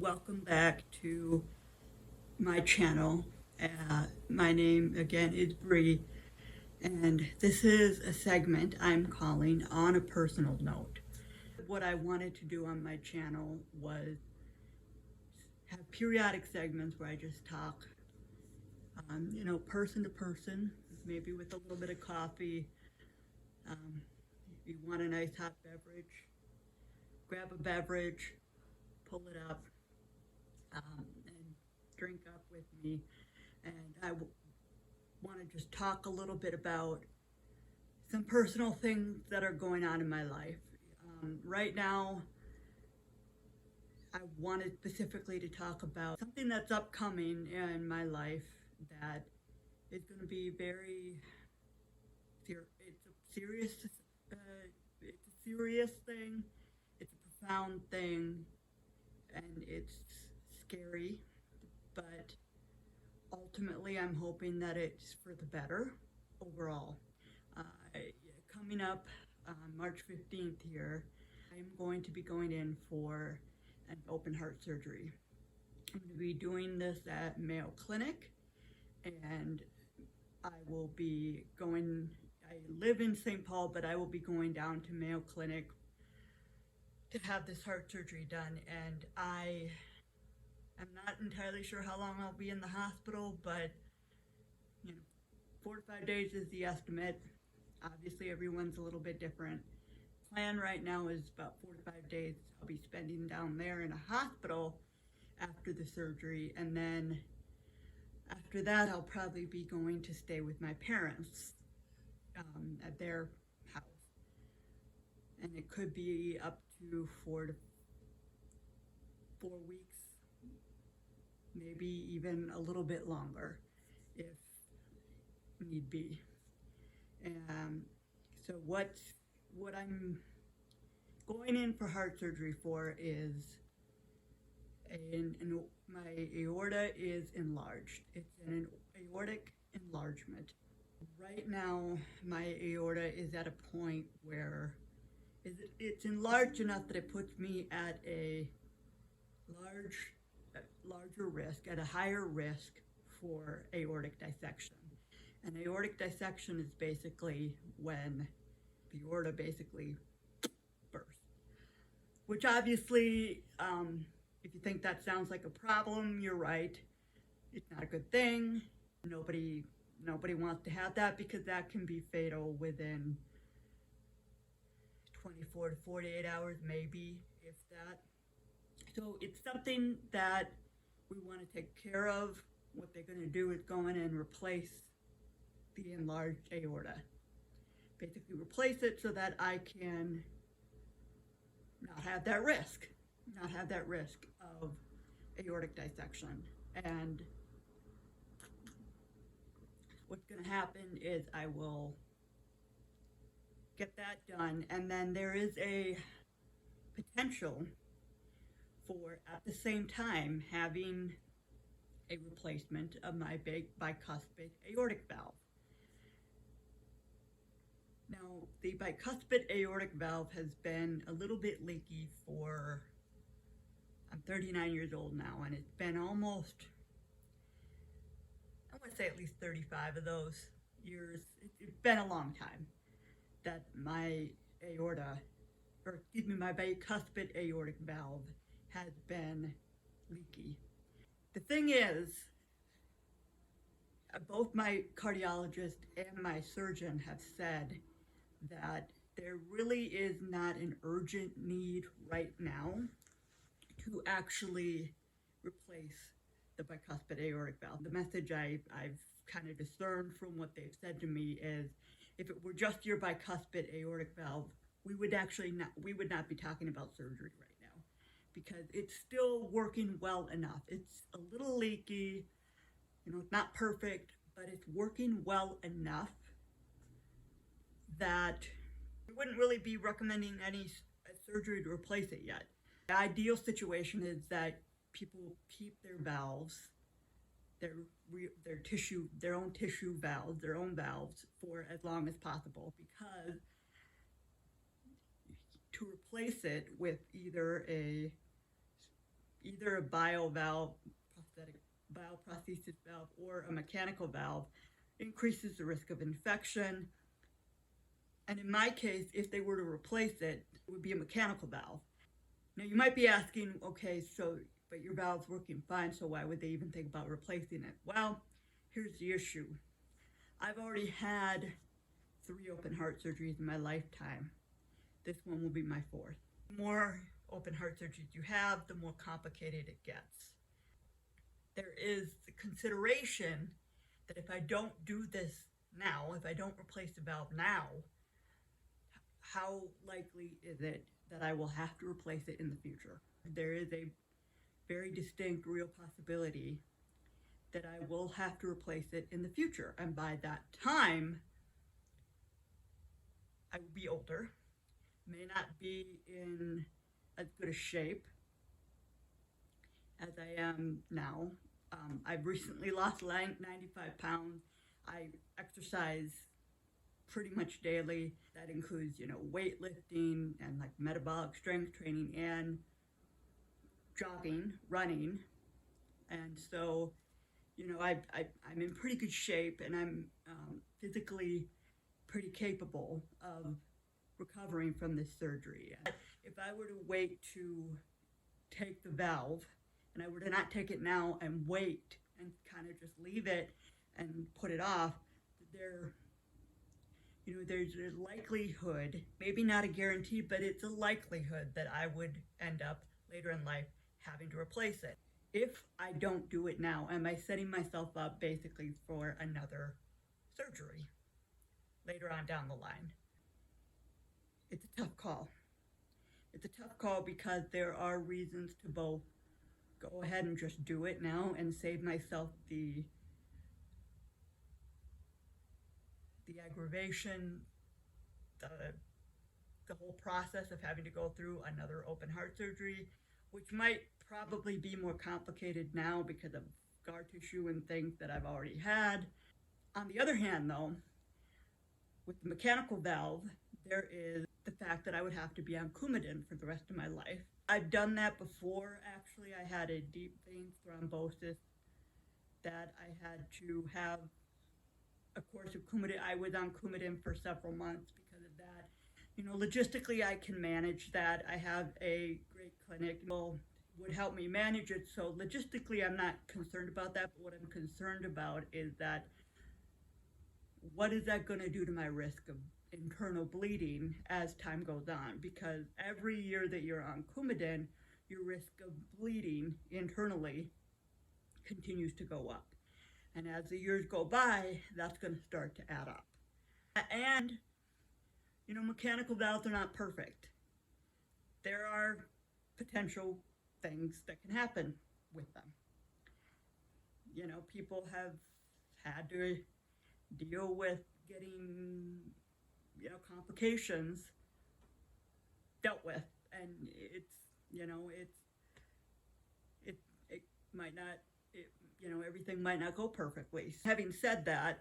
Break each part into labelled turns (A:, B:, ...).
A: Welcome back to my channel. My name again is Bree, and this is a segment I'm calling On a Personal Note. What I wanted to do on my channel was have periodic segments where I just talk, person to person, maybe with a little bit of coffee. If you want a nice hot beverage, grab a beverage, pull it up, and drink up with me. And I want to just talk a little bit about some personal things that are going on in my life. Right now, I wanted specifically to talk about something that's upcoming in my life that is going to be it's a serious, it's a serious thing, it's a profound thing, and it's scary, but ultimately I'm hoping that it's for the better overall. Uh, Coming up on March 15th here, I'm going to be going in for an open heart surgery. I'm going to be doing this at Mayo Clinic, and I live in St. Paul, but I will be going down to Mayo Clinic to have this heart surgery done. And I'm not entirely sure how long I'll be in the hospital, but 4 to 5 days is the estimate. Obviously, everyone's a little bit different. Plan right now is about 4 to 5 days I'll be spending down there in a hospital after the surgery, and then after that I'll probably be going to stay with my parents at their house, and it could be up to 4 to 4 weeks, maybe even a little bit longer if need be. So what I'm going in for heart surgery for is my aorta is enlarged. It's an aortic enlargement. Right now, my aorta is at a point where it's enlarged enough that it puts me at a larger risk, at a higher risk for aortic dissection. An aortic dissection is basically when the aorta basically bursts, which obviously, if you think that sounds like a problem, you're right. It's not a good thing. Nobody wants to have that, because that can be fatal within 24 to 48 hours, maybe, if that. So it's something that we want to take care of. What they're going to do is go in and replace the enlarged aorta. Basically replace it so that I can not have that risk of aortic dissection. And what's going to happen is I will get that done, and then there is a potential for, at the same time, having a replacement of my bicuspid aortic valve. Now, the bicuspid aortic valve has been a little bit leaky I'm 39 years old now, and it's been almost, I want to say at least 35 of those years. It's been a long time that my bicuspid aortic valve has been leaky. The thing is, both my cardiologist and my surgeon have said that there really is not an urgent need right now to actually replace the bicuspid aortic valve. The message I've kind of discerned from what they've said to me is, if it were just your bicuspid aortic valve, we would not be talking about surgery right now, because it's still working well enough. It's a little leaky, it's not perfect, but it's working well enough that we wouldn't really be recommending any surgery to replace it yet. The ideal situation is that people keep their valves, their own tissue valves, their own valves, for as long as possible, because to replace it with either a either a bioprosthesis valve or a mechanical valve increases the risk of infection. And in my case, if they were to replace it, it would be a mechanical valve. Now you might be asking, okay, so, but your valve's working fine, so why would they even think about replacing it? Well, here's the issue. I've already had 3 open heart surgeries in my lifetime. This one will be my 4th. The more open heart surgeries you have, the more complicated it gets. There is the consideration that if I don't do this now, if I don't replace the valve now, how likely is it that I will have to replace it in the future? There is a very distinct real possibility that I will have to replace it in the future. And by that time, I will be older, may not be in as good a shape as I am now. I've recently lost 95 pounds. I exercise pretty much daily. That includes, weightlifting and like metabolic strength training and jogging, running. And so, I'm in pretty good shape, and I'm physically pretty capable of recovering from this surgery. If I were to wait to take the valve, and I were to not take it now and wait and kind of just leave it and put it off, there's a likelihood, maybe not a guarantee, but it's a likelihood that I would end up later in life having to replace it. If I don't do it now, am I setting myself up basically for another surgery later on down the line? It's a tough call. It's a tough call because there are reasons to both go ahead and just do it now and save myself the aggravation, the whole process of having to go through another open heart surgery, which might probably be more complicated now because of scar tissue and things that I've already had. On the other hand, though, with the mechanical valve, there is the fact that I would have to be on Coumadin for the rest of my life. I've done that before, actually. I had a deep vein thrombosis that I had to have a course of Coumadin. I was on Coumadin for several months because of that. Logistically, I can manage that. I have a great clinic that would help me manage it. So logistically, I'm not concerned about that. But what I'm concerned about is that what is that going to do to my risk of internal bleeding as time goes on? Because every year that you're on Coumadin, your risk of bleeding internally continues to go up. And as the years go by, that's going to start to add up. And, mechanical valves are not perfect. There are potential things that can happen with them. People have had to deal with getting, complications dealt with. And it might not, everything might not go perfectly. Having said that,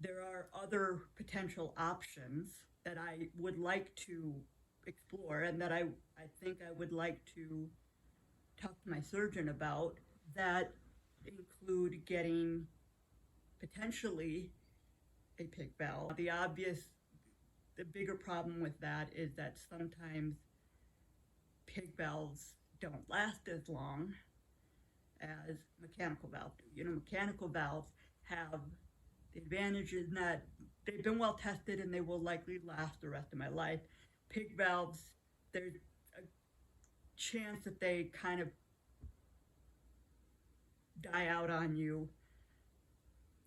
A: there are other potential options that I would like to explore and that I think I would like to talk to my surgeon about, that include getting potentially a PICC valve. The bigger problem with that is that sometimes PICC valves don't last as long as mechanical valves do. Mechanical valves have the advantage is that they've been well tested and they will likely last the rest of my life. PICC valves, there's a chance that they kind of die out on you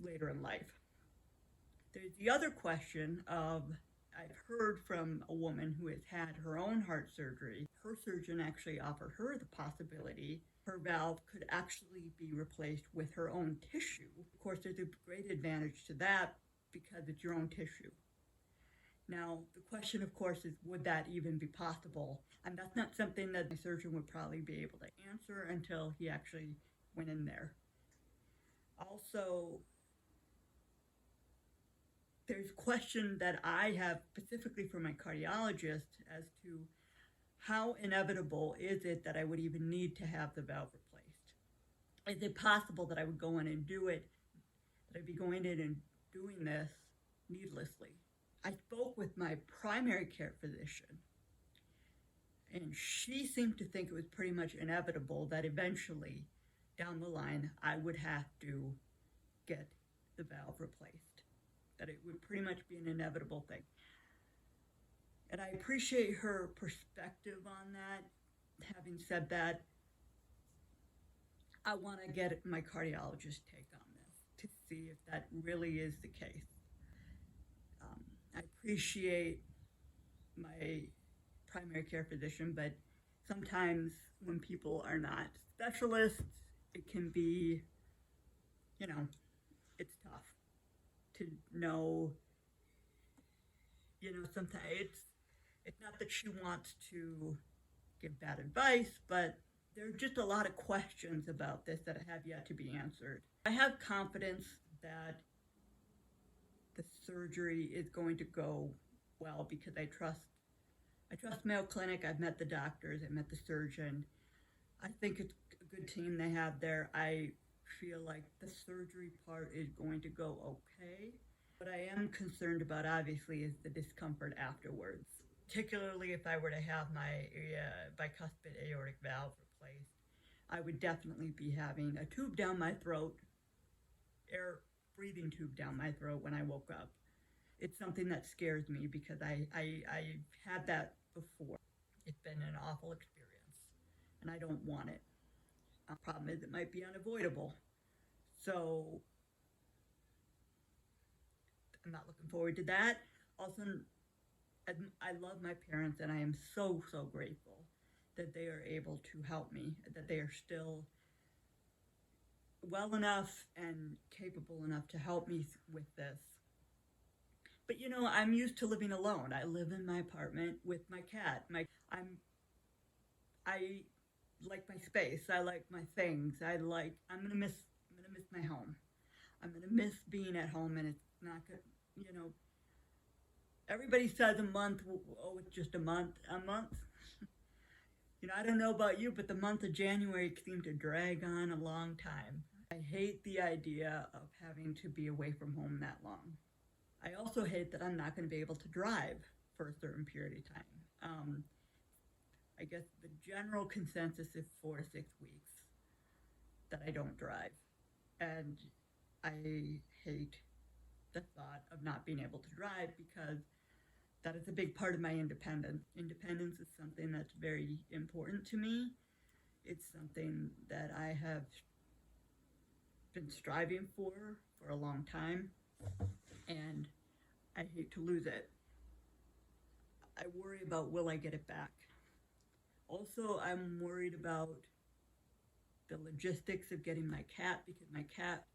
A: later in life. There's the other question of, I've heard from a woman who has had her own heart surgery. Her surgeon actually offered her the possibility her valve could actually be replaced with her own tissue. Of course, there's a great advantage to that because it's your own tissue. Now, the question, of course, is would that even be possible? And that's not something that the surgeon would probably be able to answer until he actually went in there. Also, there's a question that I have specifically for my cardiologist as to how inevitable is it that I would even need to have the valve replaced? Is it possible that I would go in and do it, that I'd be going in and doing this needlessly? I spoke with my primary care physician, and she seemed to think it was pretty much inevitable that eventually, down the line, I would have to get the valve replaced, that it would pretty much be an inevitable thing. And I appreciate her perspective on that. Having said that, I want to get my cardiologist's take on this to see if that really is the case. I appreciate my primary care physician, but sometimes when people are not specialists, it can be, it's tough to know, sometimes it's not that she wants to give bad advice, but there are just a lot of questions about this that have yet to be answered. I have confidence that the surgery is going to go well because I trust Mayo Clinic. I've met the doctors, I met the surgeon. I think it's a good team they have there. I feel like the surgery part is going to go okay. What I am concerned about, obviously, is the discomfort afterwards, particularly if I were to have my bicuspid aortic valve replaced. I would definitely be having a tube down my throat, air breathing tube down my throat when I woke up. It's something that scares me because I had that before. It's been an awful experience, and I don't want it. The problem is it might be unavoidable. So I'm not looking forward to that. Also, I love my parents, and I am so, so grateful that they are able to help me, that they are still well enough and capable enough to help me with this. But I'm used to living alone. I live in my apartment with my cat. I like my space. I like my things. I'm gonna miss my home. I'm gonna miss being at home, and it's not good. Everybody says a month. Oh, it's just a month. A month. I don't know about you, but the month of January seemed to drag on a long time. I hate the idea of having to be away from home that long. I also hate that I'm not going to be able to drive for a certain period of time. I guess the general consensus is 4 to 6 weeks that I don't drive. And I hate the thought of not being able to drive because that is a big part of my independence. Independence is something that's very important to me. It's something that I have been striving for a long time, and I hate to lose it. I worry about, will I get it back? Also, I'm worried about the logistics of getting my cat, because my cat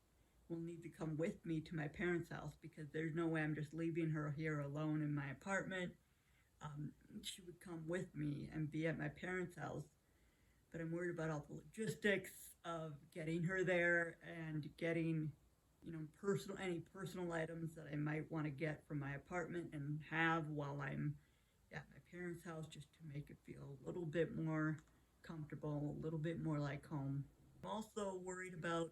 A: will need to come with me to my parents' house because there's no way I'm just leaving her here alone in my apartment. She would come with me and be at my parents' house, but I'm worried about all the logistics of getting her there and getting, any personal items that I might want to get from my apartment and have while I'm at my parents' house, just to make it feel a little bit more comfortable, a little bit more like home. I'm also worried about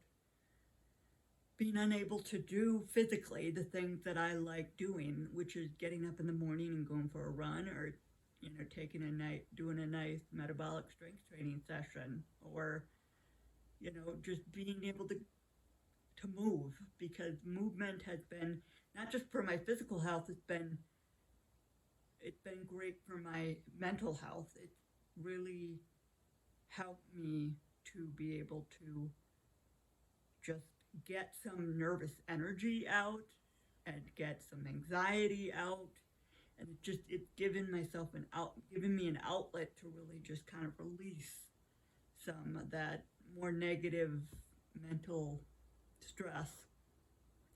A: being unable to do physically the things that I like doing, which is getting up in the morning and going for a run, or doing a nice metabolic strength training session, or just being able to move, because movement has been, not just for my physical health, it's been great for my mental health. It's really helped me to be able to just get some nervous energy out and get some anxiety out, and it's given me an outlet to really just kind of release some of that more negative mental stress.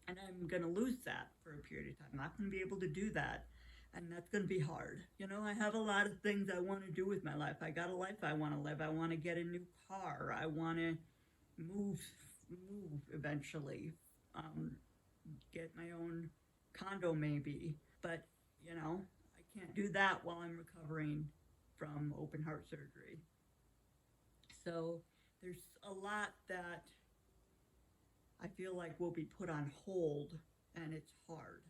A: And I'm going to lose that for a period of time. I'm not going to be able to do that, and that's going to be hard. I have a lot of things I want to do with my life. I got a life I want to live. I want to get a new car. I want to move eventually, get my own condo maybe, but I can't do that while I'm recovering from open heart surgery. So there's a lot that I feel like will be put on hold, and it's hard.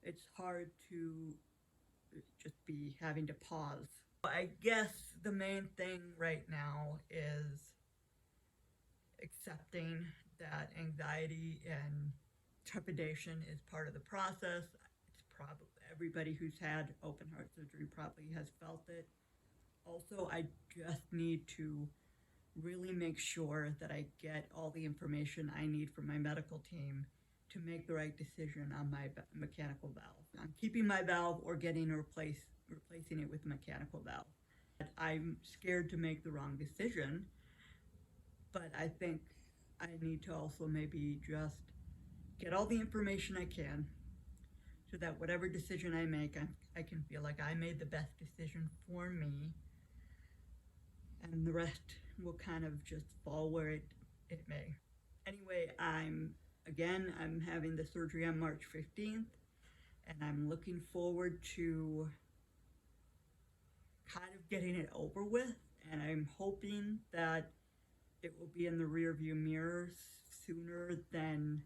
A: It's hard to just be having to pause. I guess the main thing right now is accepting that anxiety and trepidation is part of the process. It's probably everybody who's had open heart surgery probably has felt it. Also, I just need to really make sure that I get all the information I need from my medical team to make the right decision on my mechanical valve. I'm keeping my valve or replacing it with a mechanical valve. I'm scared to make the wrong decision, but I think I need to also maybe just get all the information I can so that whatever decision I make, I can feel like I made the best decision for me, and the rest will kind of just fall where it may. Anyway, I'm having the surgery on March 15th, and I'm looking forward to kind of getting it over with, and I'm hoping that it will be in the rearview mirror sooner than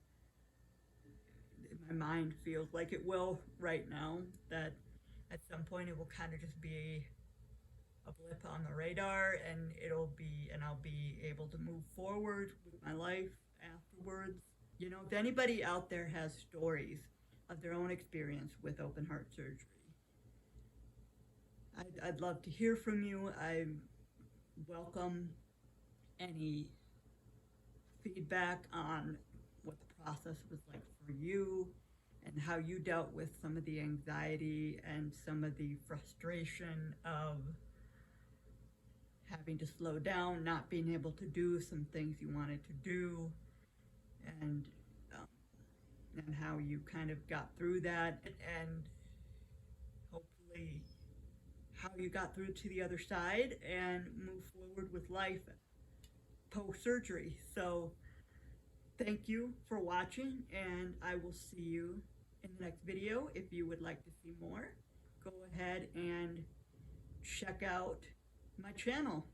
A: my mind feels like it will right now, that at some point it will kind of just be a blip on the radar, and I'll be able to move forward with my life afterwards. You know, if anybody out there has stories of their own experience with open heart surgery, I'd love to hear from you. I welcome any feedback on what the process was like for you and how you dealt with some of the anxiety and some of the frustration of having to slow down, not being able to do some things you wanted to do, and how you kind of got through that, and hopefully how you got through to the other side and move forward with life post-surgery. So thank you for watching, and I will see you in the next video. If you would like to see more, go ahead and check out my channel.